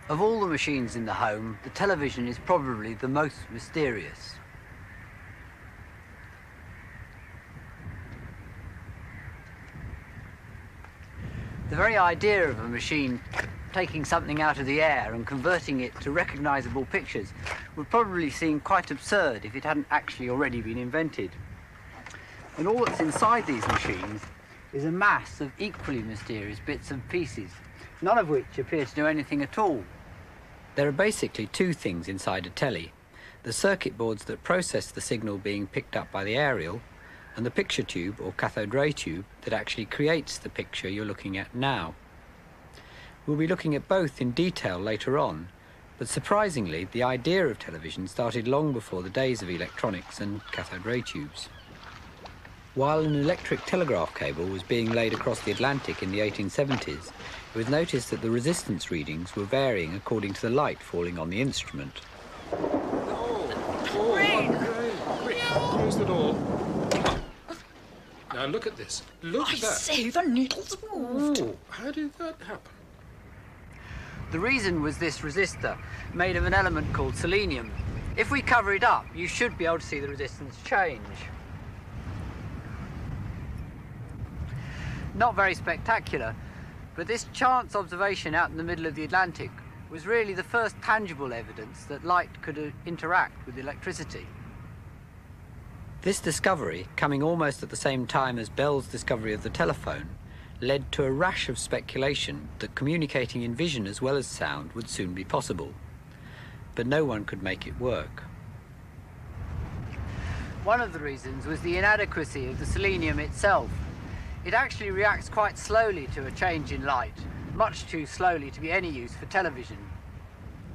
Of all the machines in the home, the television is probably the most mysterious. The very idea of a machine taking something out of the air and converting it to recognisable pictures would probably seem quite absurd if it hadn't actually already been invented. And all that's inside these machines is a mass of equally mysterious bits and pieces, none of which appear to do anything at all. There are basically two things inside a telly: the circuit boards that process the signal being picked up by the aerial, and the picture tube, or cathode ray tube, that actually creates the picture you're looking at now. We'll be looking at both in detail later on, but surprisingly, the idea of television started long before the days of electronics and cathode ray tubes. While an electric telegraph cable was being laid across the Atlantic in the 1870s, it was noticed that the resistance readings were varying according to the light falling on the instrument. Quick, close the door. Now look at this. Look at that. I say, the needle's moved. Oh, how did that happen? The reason was this resistor, made of an element called selenium. If we cover it up, you should be able to see the resistance change. Not very spectacular, but this chance observation out in the middle of the Atlantic was really the first tangible evidence that light could interact with electricity. This discovery, coming almost at the same time as Bell's discovery of the telephone, led to a rash of speculation that communicating in vision as well as sound would soon be possible. But no one could make it work. One of the reasons was the inadequacy of the selenium itself. It actually reacts quite slowly to a change in light, much too slowly to be any use for television.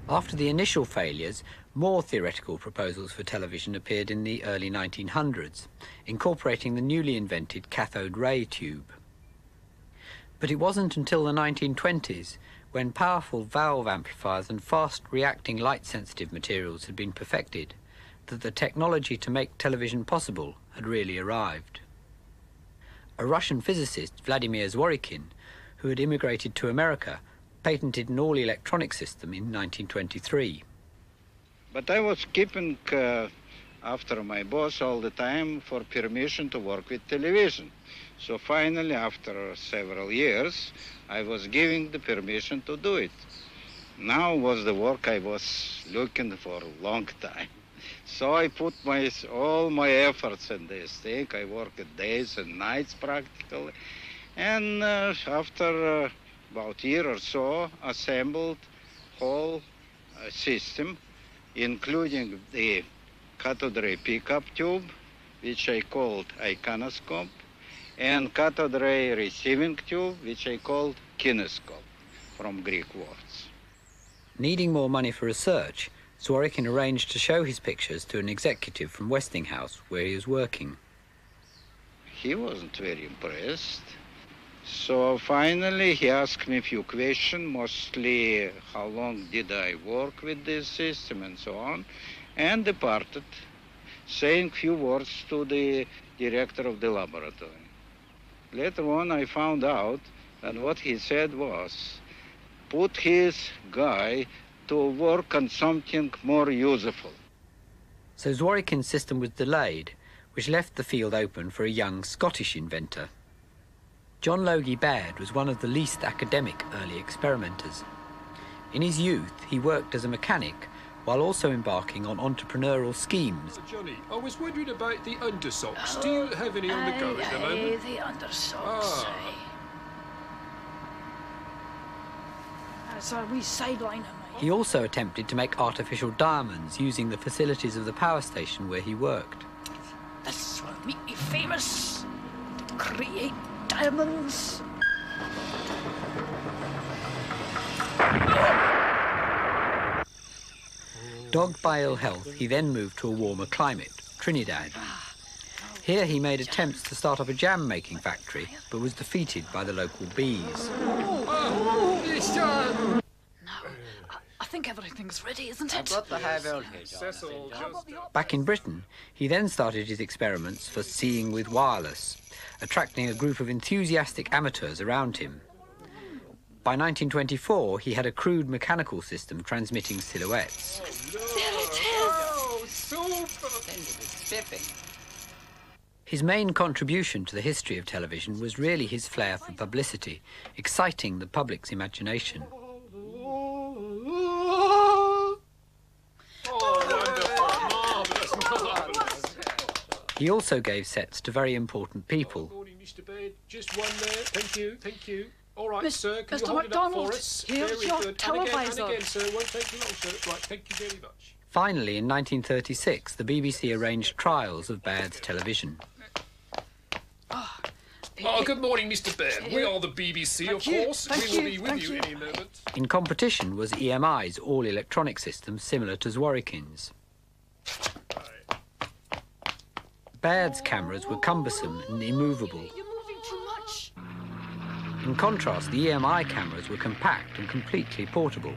After the initial failures, more theoretical proposals for television appeared in the early 1900s, incorporating the newly invented cathode ray tube. But it wasn't until the 1920s, when powerful valve amplifiers and fast-reacting light-sensitive materials had been perfected, that the technology to make television possible had really arrived. A Russian physicist, Vladimir Zworykin, who had immigrated to America, patented an all-electronic system in 1923. But I was keeping after my boss all the time for permission to work with television. So finally, after several years, I was giving the permission to do it. Now was the work I was looking for a long time. So I put all my efforts in this thing. I worked days and nights practically. And after about a year or so, assembled whole system, including the cathode ray pickup tube, which I called iconoscope, and cathode ray receiving tube, which I called kinescope, from Greek words. Needing more money for research, Zworykin arranged to show his pictures to an executive from Westinghouse, where he was working. He wasn't very impressed. So finally he asked me a few questions, mostly how long did I work with this system and so on, and departed, saying few words to the director of the laboratory. Later on I found out that what he said was, put his guy to work on something more useful. So Zworykin's system was delayed, which left the field open for a young Scottish inventor. John Logie Baird was one of the least academic early experimenters. In his youth, he worked as a mechanic while also embarking on entrepreneurial schemes. Johnny, I was wondering about the undersocks. Do you have any on the go at the moment? The undersocks. That's a wee sideline. He also attempted to make artificial diamonds using the facilities of the power station where he worked. This will make me famous. Create diamonds. Dogged by ill health, he then moved to a warmer climate, Trinidad. Here he made attempts to start up a jam-making factory, but was defeated by the local bees. I think everything's ready, isn't it? I've got the high voltage. Cecil, Back in Britain, he then started his experiments for seeing with wireless, attracting a group of enthusiastic amateurs around him. By 1924, he had a crude mechanical system transmitting silhouettes. There it is! Oh, super! His main contribution to the history of television was really his flair for publicity, exciting the public's imagination. He also gave sets to very important people. Good morning, Mr. Baird. Just one there. Thank you, thank you. All right, sir, can Mr. you hold it up MacDonald, for us? here's Very your good. televisor. And again, sir, won't take you long, sir. Right, thank you very much. Finally, in 1936, the BBC arranged trials of Baird's television. Oh, good morning, Mr. Baird. We are the BBC, of course. We will be with you any moment. In competition was EMI's all-electronic system similar to Zworykin's. Baird's cameras were cumbersome and immovable. You're moving too much. In contrast, the EMI cameras were compact and completely portable.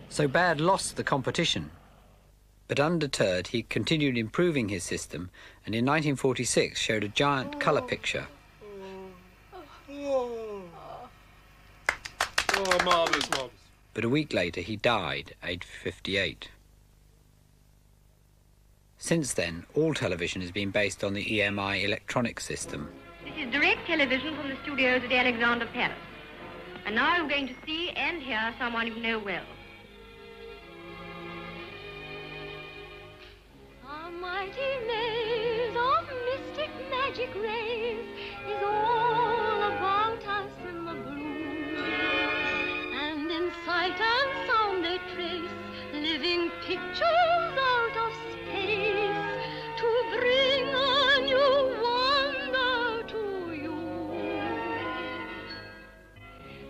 So Baird lost the competition. But undeterred, he continued improving his system and in 1946 showed a giant colour picture. Oh, marvellous, marvellous. But a week later he died, aged 58. Since then, all television has been based on the EMI electronic system. This is direct television from the studios at Alexander Palace. And now you're going to see and hear someone you know well. A mighty maze of mystic magic rays is all about us in the blue. And in sight and sound they trace living pictures out of space to bring a new wonder to you.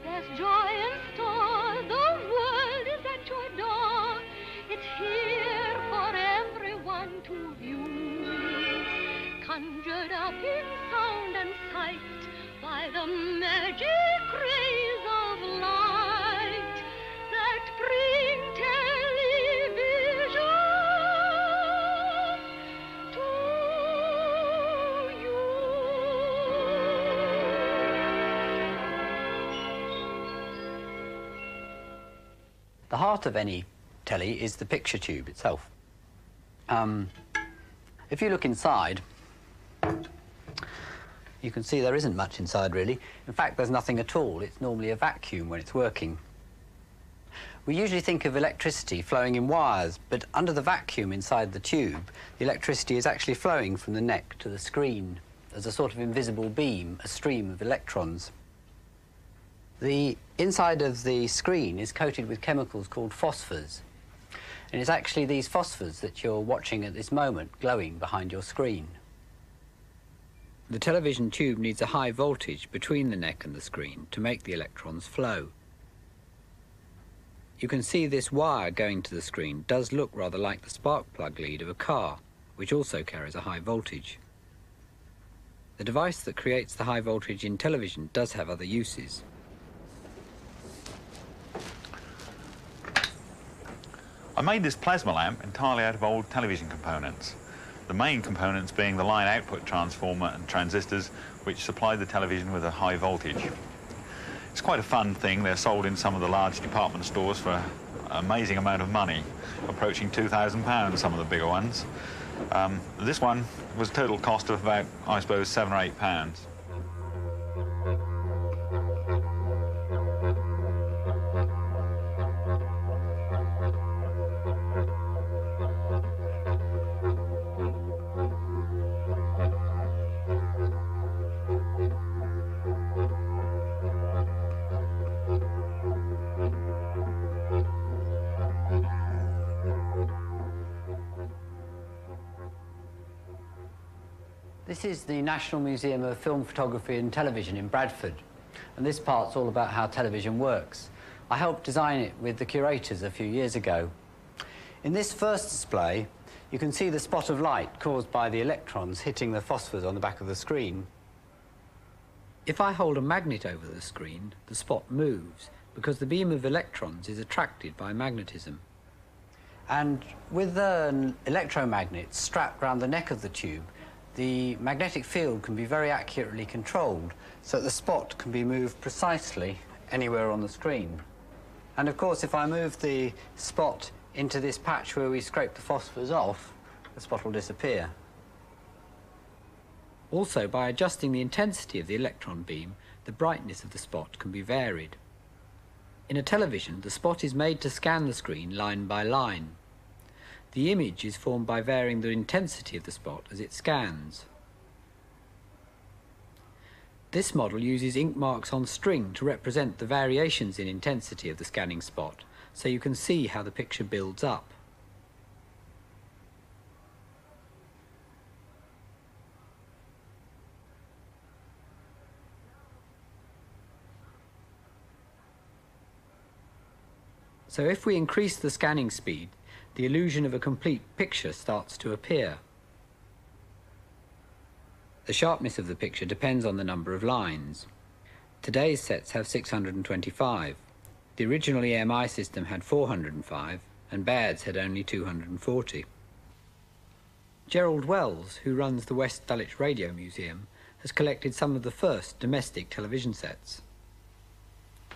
There's joy in store, the world is at your door. It's here for everyone to view. Conjured up in sound and sight by the magic rays of light that bring television to you. The heart of any telly is the picture tube itself. If you look inside, you can see there isn't much inside really. In fact, there's nothing at all. It's normally a vacuum when it's working. We usually think of electricity flowing in wires, but under the vacuum inside the tube, the electricity is actually flowing from the neck to the screen as a sort of invisible beam, a stream of electrons. The inside of the screen is coated with chemicals called phosphors. And it's actually these phosphors that you're watching at this moment glowing behind your screen. The television tube needs a high voltage between the neck and the screen to make the electrons flow. You can see this wire going to the screen does look rather like the spark plug lead of a car, which also carries a high voltage. The device that creates the high voltage in television does have other uses. I made this plasma lamp entirely out of old television components. The main components being the line output transformer and transistors which supply the television with a high voltage. It's quite a fun thing. They're sold in some of the large department stores for an amazing amount of money, approaching £2,000, some of the bigger ones. This one was a total cost of about, I suppose, £7 or £8. This is the National Museum of Film Photography and Television in Bradford, and this part's all about how television works. I helped design it with the curators a few years ago. In this first display, you can see the spot of light caused by the electrons hitting the phosphors on the back of the screen. If I hold a magnet over the screen, the spot moves because the beam of electrons is attracted by magnetism. And with an electromagnet strapped around the neck of the tube, the magnetic field can be very accurately controlled so that the spot can be moved precisely anywhere on the screen. And of course, if I move the spot into this patch where we scrape the phosphors off, the spot will disappear. Also, by adjusting the intensity of the electron beam, the brightness of the spot can be varied. In a television, the spot is made to scan the screen line by line. The image is formed by varying the intensity of the spot as it scans. This model uses ink marks on string to represent the variations in intensity of the scanning spot, so you can see how the picture builds up. So if we increase the scanning speed, the illusion of a complete picture starts to appear. The sharpness of the picture depends on the number of lines. Today's sets have 625. The original EMI system had 405, and Baird's had only 240. Gerald Wells, who runs the West Dulwich Radio Museum, has collected some of the first domestic television sets.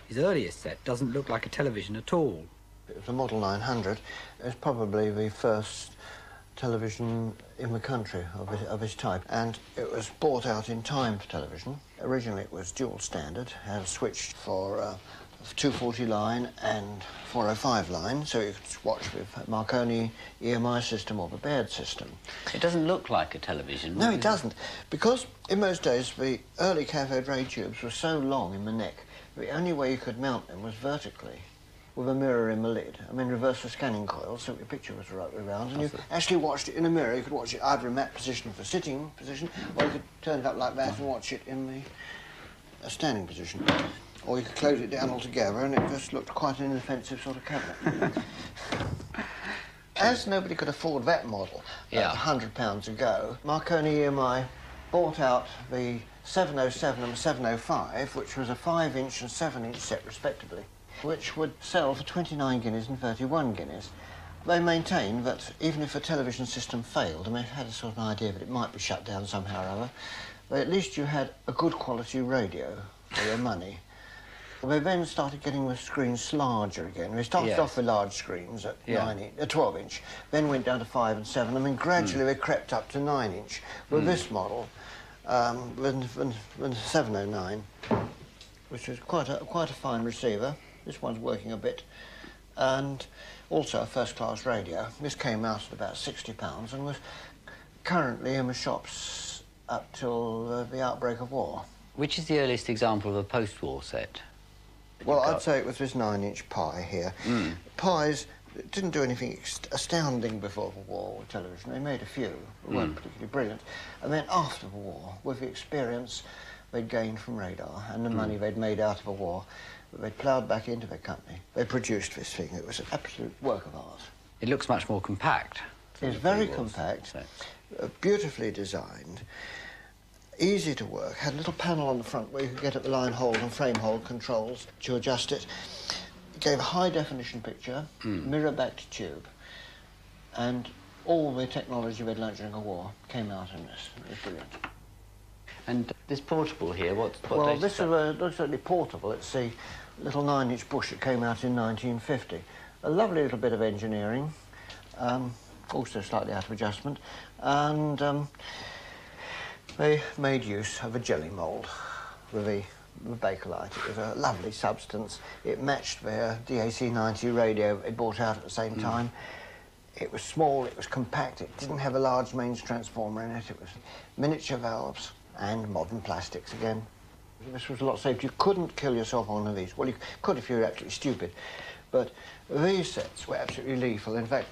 His earliest set doesn't look like a television at all. It was a Model 900. It was probably the first television in the country of its type, and it was bought out in time for television. Originally it was dual standard, had a switch for 240 line and 405 line, so you could watch with Marconi EMI system or the Baird system. It doesn't look like a television. No, it doesn't, because in those days the early cathode ray tubes were so long in the neck, the only way you could mount them was vertically, with a mirror in the lid. I mean, reverse the scanning coil, so your picture was the right way around, and you actually watched it in a mirror. You could watch it either in that position for sitting position, or you could turn it up like that and watch it in the standing position. Or you could close it down altogether, and it just looked quite an inoffensive sort of cabinet. As nobody could afford that model £100 ago, Marconi EMI bought out the 707 and the 705, which was a 5-inch and 7-inch set respectively, which would sell for 29 guineas and 31 guineas. They maintained that even if a television system failed, and they had a sort of idea that it might be shut down somehow or other, but at least you had a good quality radio for your money. They then started getting the screens larger again. They started off with large screens at 12-inch, then went down to 5 and 7, and then gradually they crept up to 9-inch. With this model, the 709, which was quite a fine receiver. This one's working a bit, and also a first-class radio. This came out at about £60 and was currently in the shops up till the outbreak of war. Which is the earliest example of a post-war set? Well, I'd say it was this 9-inch Pi here. Pies didn't do anything astounding before the war with television. They made a few, they weren't particularly brilliant. And then after the war, with the experience they'd gained from radar and the money they'd made out of the war, they'd ploughed back into their company. They produced this thing. It was an absolute work of art. It looks much more compact. It's very compact, beautifully designed, easy to work, had a little panel on the front where you could get at the line hold and frame hold controls to adjust it. It gave a high-definition picture, mirror-backed tube, and all the technology we'd learned during the war came out in this. It was brilliant. And this portable here, what well, this is certainly portable. It's the little 9-inch Bush that came out in 1950. A lovely little bit of engineering, also slightly out of adjustment, and they made use of a jelly mould with the Bakelite. It was a lovely substance. It matched their DAC-90 radio they bought out at the same time. It was small, it was compact, it didn't have a large mains transformer in it. It was miniature valves and modern plastics again. This was a lot safer. You couldn't kill yourself on one of these. Well, you could if you were absolutely stupid. But these sets were absolutely lethal. In fact,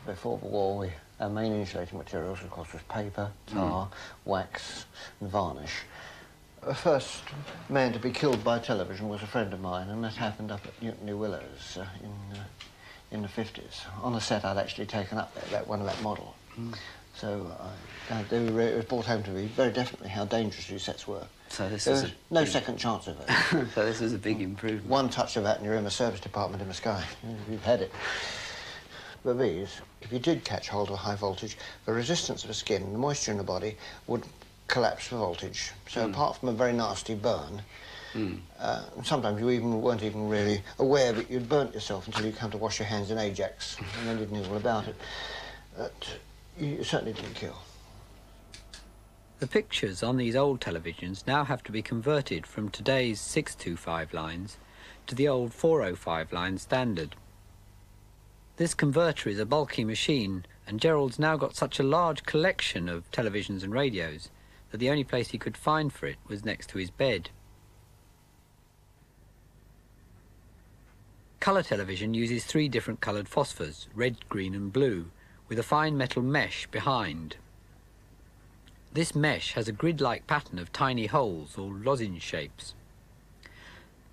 before the war, our main insulating materials, of course, was paper, tar, wax and varnish. The first man to be killed by television was a friend of mine, and that happened up at Newton New Willows in the 50s. On a set I'd actually taken up one of that model. So it was brought home to me very definitely how dangerous these sets were. So this there was no second chance of it. So this was a big improvement. One touch of that and you're in the service department in the sky. You've had it. But these, if you did catch hold of a high voltage, the resistance of the skin and the moisture in the body would collapse the voltage. So apart from a very nasty burn, sometimes you weren't even really aware that you'd burnt yourself until you come to wash your hands in Ajax, and then you'd know all about it. But you certainly didn't kill. The pictures on these old televisions now have to be converted from today's 625 lines to the old 405 line standard. This converter is a bulky machine, and Gerald's now got such a large collection of televisions and radios that the only place he could find for it was next to his bed. Colour television uses 3 different coloured phosphors, red, green and blue, with a fine metal mesh behind. This mesh has a grid-like pattern of tiny holes or lozenge shapes.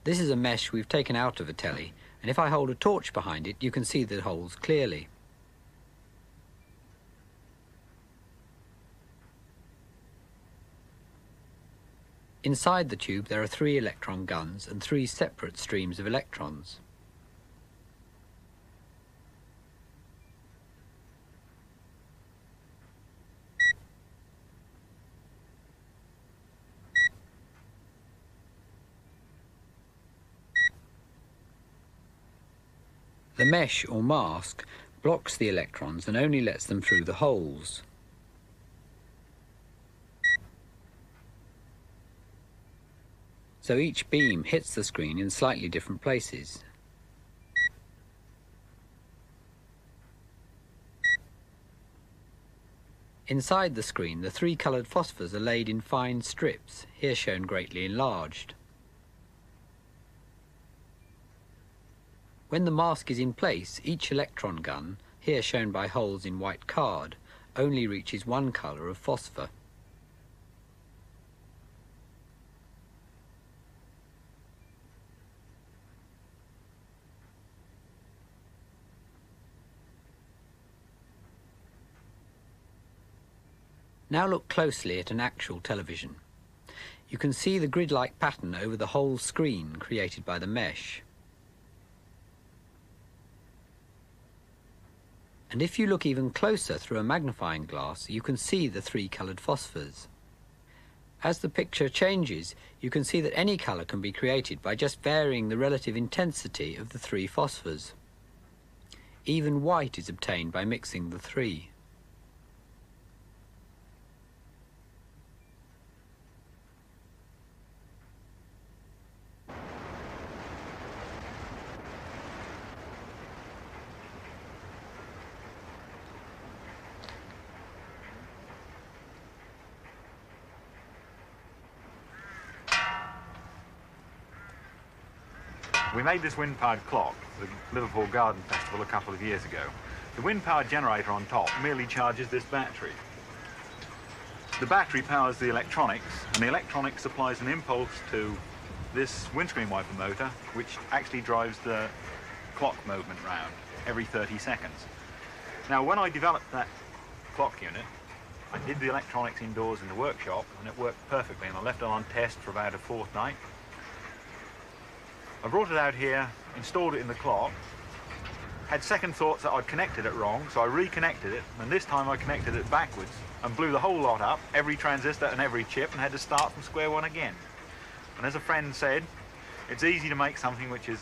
This is a mesh we've taken out of a telly, and if I hold a torch behind it, you can see the holes clearly. Inside the tube there are 3 electron guns and 3 separate streams of electrons. The mesh, or mask, blocks the electrons and only lets them through the holes. So each beam hits the screen in slightly different places. Inside the screen, the 3 coloured phosphors are laid in fine strips, here shown greatly enlarged. When the mask is in place, each electron gun, here shown by holes in white card, only reaches 1 colour of phosphor. Now look closely at an actual television. You can see the grid-like pattern over the whole screen created by the mesh. And if you look even closer through a magnifying glass, you can see the 3 coloured phosphors. As the picture changes, you can see that any colour can be created by just varying the relative intensity of the 3 phosphors. Even white is obtained by mixing the 3. We made this wind-powered clock for the Liverpool Garden Festival a couple of years ago. The wind-powered generator on top merely charges this battery. The battery powers the electronics, and the electronics supplies an impulse to this windscreen wiper motor, which actually drives the clock movement round every 30 seconds. Now, when I developed that clock unit, I did the electronics indoors in the workshop, and it worked perfectly, and I left it on test for about a fortnight. I brought it out here, installed it in the clock, had second thoughts that I'd connected it wrong, so I reconnected it, and this time I connected it backwards and blew the whole lot up, every transistor and every chip, and had to start from square one again. And as a friend said, it's easy to make something which is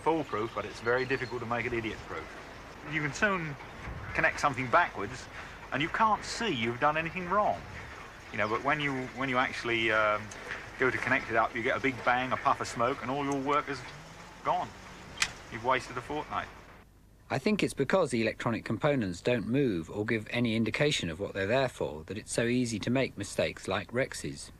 foolproof, but it's very difficult to make it idiot-proof. You can soon connect something backwards, and you can't see you've done anything wrong. You know, but when you actually go to connect it up, you get a big bang, a puff of smoke, and all your work is gone. You've wasted a fortnight. I think it's because the electronic components don't move or give any indication of what they're there for that it's so easy to make mistakes like Rex's.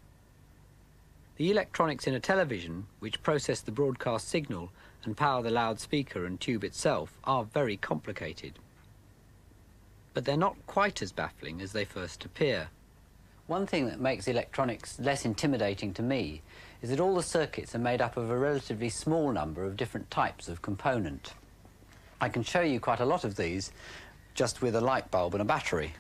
The electronics in a television, which process the broadcast signal and power the loudspeaker and tube itself, are very complicated. But they're not quite as baffling as they first appear. One thing that makes electronics less intimidating to me is that all the circuits are made up of a relatively small number of different types of component. I can show you quite a lot of these just with a light bulb and a battery.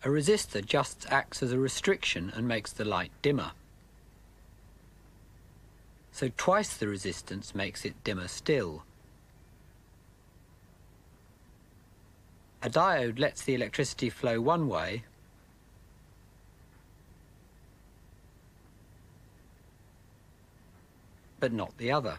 A resistor just acts as a restriction and makes the light dimmer. So twice the resistance makes it dimmer still. A diode lets the electricity flow one way, but not the other.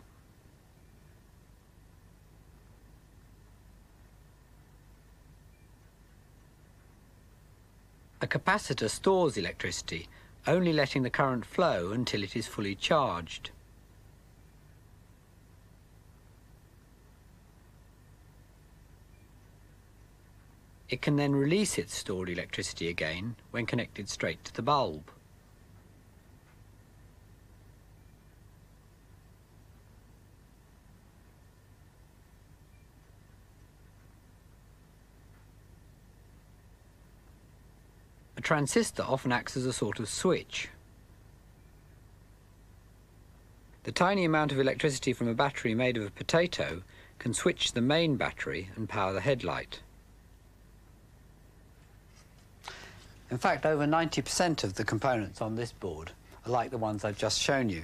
A capacitor stores electricity, only letting the current flow until it is fully charged. It can then release its stored electricity again when connected straight to the bulb. A transistor often acts as a sort of switch. The tiny amount of electricity from a battery made of a potato can switch the main battery and power the headlight. In fact, over 90% of the components on this board are like the ones I've just shown you.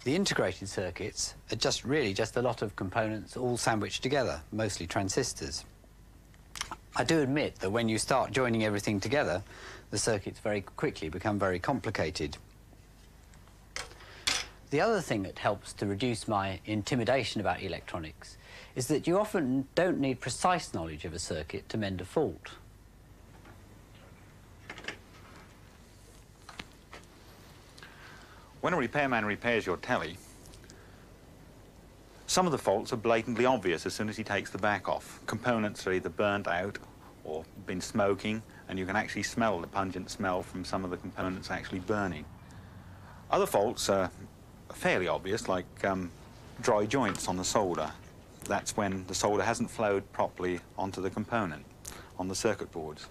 The integrated circuits are really just a lot of components all sandwiched together, mostly transistors. I do admit that when you start joining everything together, the circuits very quickly become very complicated. The other thing that helps to reduce my intimidation about electronics is that you often don't need precise knowledge of a circuit to mend a fault. When a repairman repairs your telly, some of the faults are blatantly obvious as soon as he takes the back off. Components are either burnt out or been smoking, and you can actually smell the pungent smell from some of the components actually burning. Other faults are fairly obvious, like dry joints on the solder. That's when the solder hasn't flowed properly onto the component, on the circuit boards.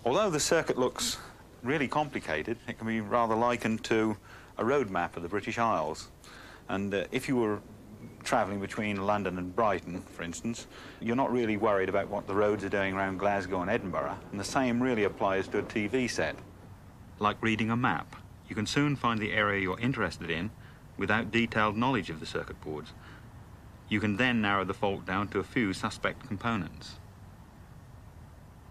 Although the circuit looks really complicated, it can be rather likened to a road map of the British Isles. And if you were travelling between London and Brighton, for instance, you're not really worried about what the roads are doing around Glasgow and Edinburgh, and the same really applies to a TV set. Like reading a map, you can soon find the area you're interested in without detailed knowledge of the circuit boards. You can then narrow the fault down to a few suspect components.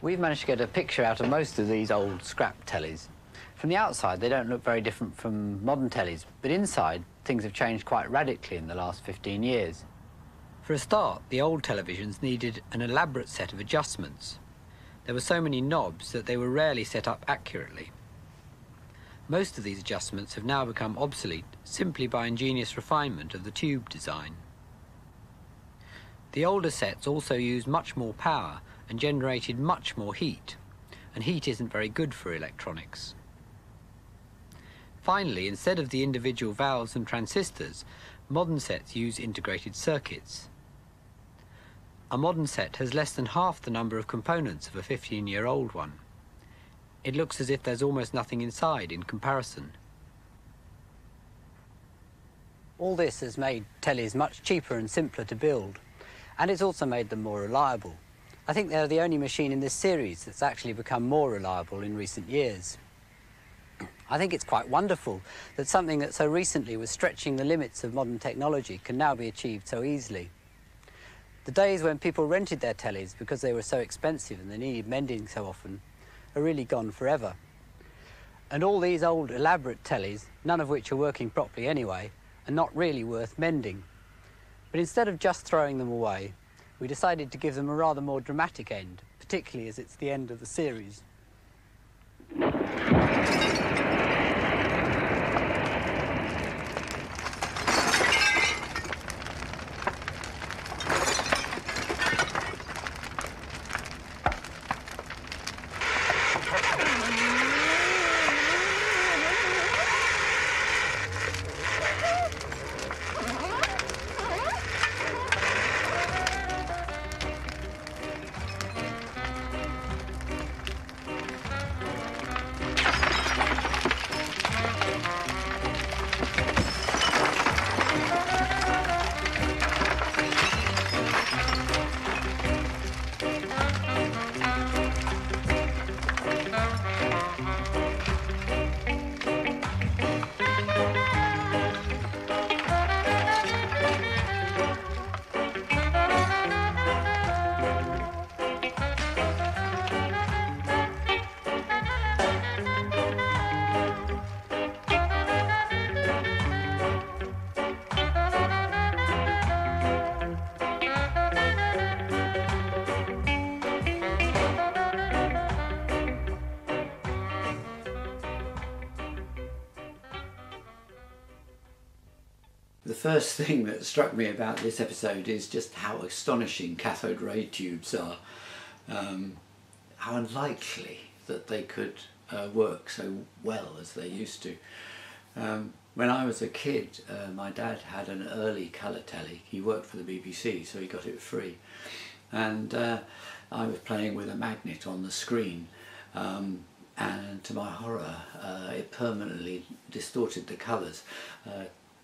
We've managed to get a picture out of most of these old scrap tellies. From the outside, they don't look very different from modern tellies, but inside, things have changed quite radically in the last 15 years. For a start, the old televisions needed an elaborate set of adjustments. There were so many knobs that they were rarely set up accurately. Most of these adjustments have now become obsolete simply by ingenious refinement of the tube design. The older sets also used much more power and generated much more heat, and heat isn't very good for electronics. Finally, instead of the individual valves and transistors, modern sets use integrated circuits. A modern set has less than half the number of components of a 15-year-old one. It looks as if there's almost nothing inside in comparison. All this has made tellies much cheaper and simpler to build, and it's also made them more reliable. I think they're the only machine in this series that's actually become more reliable in recent years. I think it's quite wonderful that something that so recently was stretching the limits of modern technology can now be achieved so easily. The days when people rented their tellies because they were so expensive and they needed mending so often are really gone forever. And all these old elaborate tellies, none of which are working properly anyway, are not really worth mending. But instead of just throwing them away, we decided to give them a rather more dramatic end, particularly as it's the end of the series. first thing that struck me about this episode is just how astonishing cathode ray tubes are. How unlikely that they could work so well as they used to. When I was a kid, my dad had an early colour telly. He worked for the BBC, so he got it free. And I was playing with a magnet on the screen, and to my horror, it permanently distorted the colours.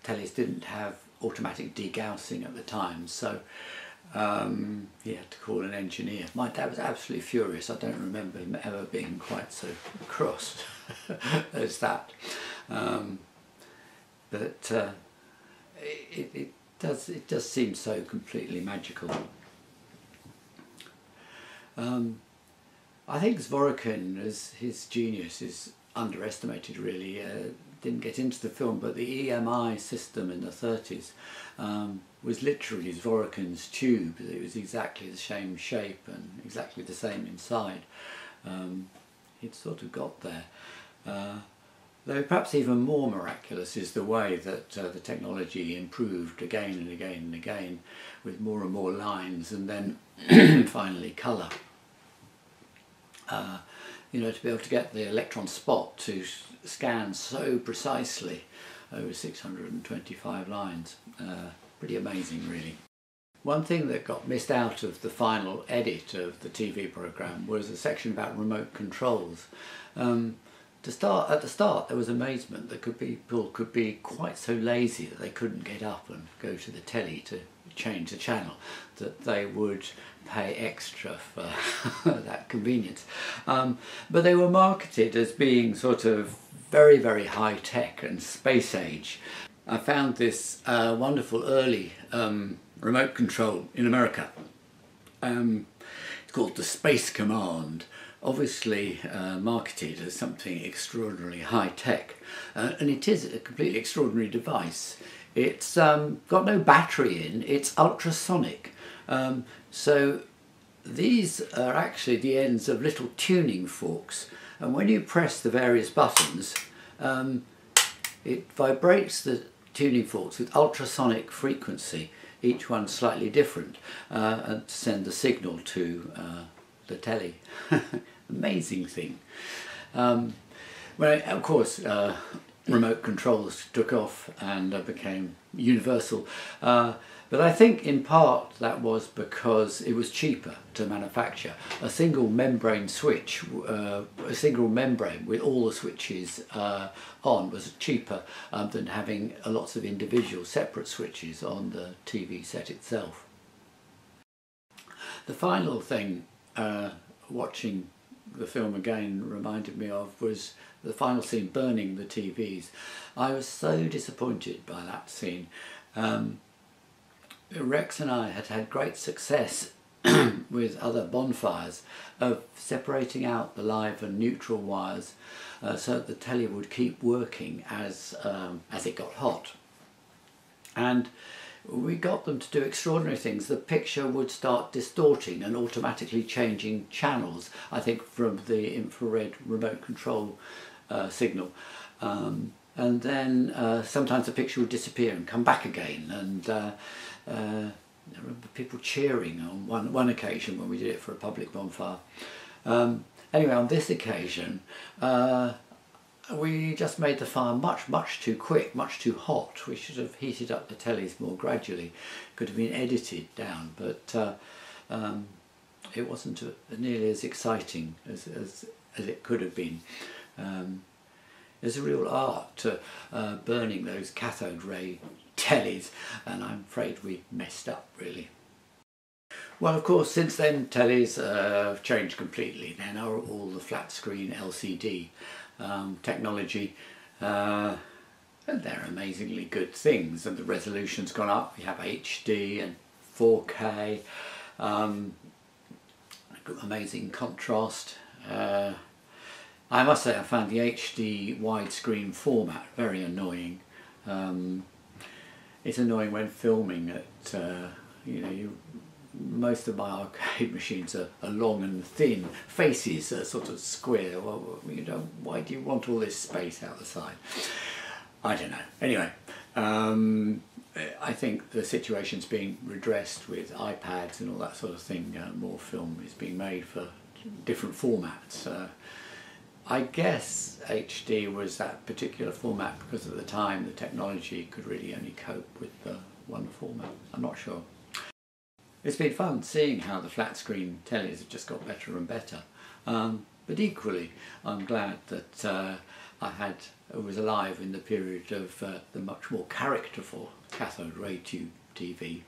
Tellies didn't have automatic degaussing at the time, so he had to call an engineer. My dad was absolutely furious. I don't remember him ever being quite so cross as that. But it does seem so completely magical. I think Zworykin, as his genius, is underestimated really. Didn't get into the film, but the EMI system in the 30s was literally Zworykin's tube. It was exactly the same shape and exactly the same inside. He'd sort of got there. Though perhaps even more miraculous is the way that the technology improved again and again and again, with more and more lines and then finally colour. You know, to be able to get the electron spot to scan so precisely over 625 lines. Pretty amazing, really. One thing that got missed out of the final edit of the TV programme was a section about remote controls. At the start there was amazement that people could be quite so lazy that they couldn't get up and go to the telly to change the channel, that they would pay extra for that convenience. But they were marketed as being sort of very, very high tech and space age. I found this wonderful early remote control in America. It's called the Space Command. Obviously marketed as something extraordinarily high tech, and it is a completely extraordinary device. It's got no battery in, it's ultrasonic. So these are actually the ends of little tuning forks, and when you press the various buttons, it vibrates the tuning forks with ultrasonic frequency, each one slightly different, and to send the signal to the telly. Amazing thing. Well, of course, remote controls took off and became universal. But I think in part that was because it was cheaper to manufacture. A single membrane switch, a single membrane with all the switches on, was cheaper than having lots of individual separate switches on the TV set itself. The final thing watching the film again reminded me of was the final scene, burning the TVs. I was so disappointed by that scene. Rex and I had had great success with other bonfires of separating out the live and neutral wires so that the telly would keep working as it got hot. And we got them to do extraordinary things. The picture would start distorting and automatically changing channels, I think from the infrared remote control signal. And then sometimes the picture would disappear and come back again. And I remember people cheering on one occasion when we did it for a public bonfire. Anyway, on this occasion, we just made the fire much too quick, much too hot. We should have heated up the tellies more gradually. Could have been edited down, but it wasn't nearly as exciting as it could have been. There's a real art to burning those cathode ray tellies, and I'm afraid we messed up really. Well, of course, since then tellies have changed completely. They're now all the flat screen LCD technology, and they're amazingly good things, and the resolution's gone up. You have HD and 4K, amazing contrast. I must say I found the HD widescreen format very annoying. It's annoying when filming at, you know, most of my arcade machines are long and thin, faces are sort of square. Well, you know, why do you want all this space out the side? I don't know. Anyway, I think the situation's being redressed with iPads and all that sort of thing. More film is being made for different formats. I guess HD was that particular format because at the time the technology could really only cope with the one format. I'm not sure. It's been fun seeing how the flat screen tellies have just got better and better. But equally, I'm glad that I was alive in the period of the much more characterful cathode ray tube TV.